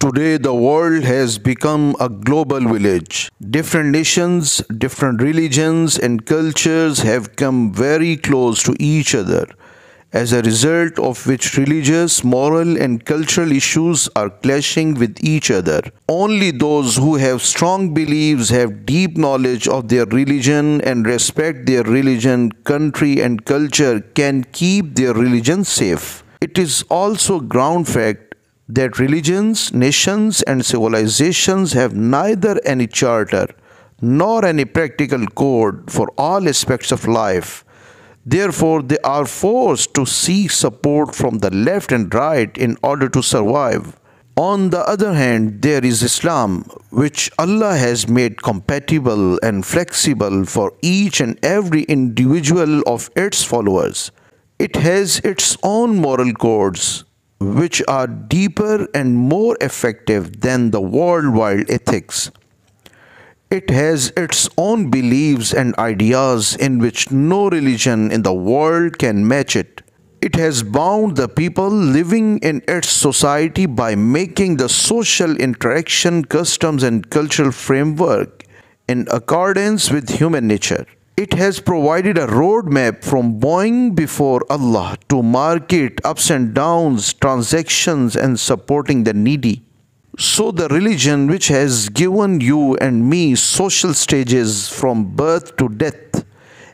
Today, the world has become a global village. Different nations, different religions, and cultures have come very close to each other, as a result of which religious, moral, and cultural issues are clashing with each other. Only those who have strong beliefs, have deep knowledge of their religion, and respect their religion, country, and culture can keep their religion safe. It is also ground fact that religions, nations, and civilizations have neither any charter nor any practical code for all aspects of life. Therefore, they are forced to seek support from the left and right in order to survive. On the other hand, there is Islam, which Allah has made compatible and flexible for each and every individual of its followers. It has its own moral codes, which are deeper and more effective than the worldwide ethics. It has its own beliefs and ideas in which no religion in the world can match it. It has bound the people living in its society by making the social interaction, customs, and cultural framework in accordance with human nature. It has provided a roadmap from bowing before Allah to market ups and downs, transactions, and supporting the needy. So the religion which has given you and me social stages from birth to death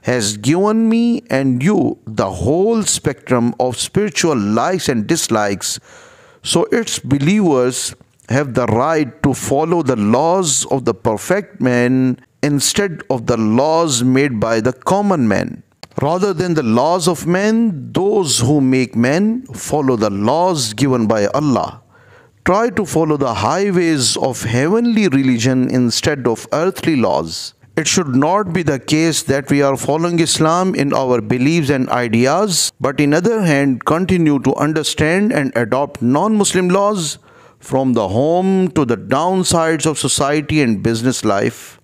has given me and you the whole spectrum of spiritual likes and dislikes. So its believers have the right to follow the laws of the perfect man instead of the laws made by the common man. Rather than the laws of men, those who make men follow the laws given by Allah. Try to follow the highways of heavenly religion instead of earthly laws. It should not be the case that we are following Islam in our beliefs and ideas, but in other hand continue to understand and adopt non-Muslim laws from the home to the downsides of society and business life.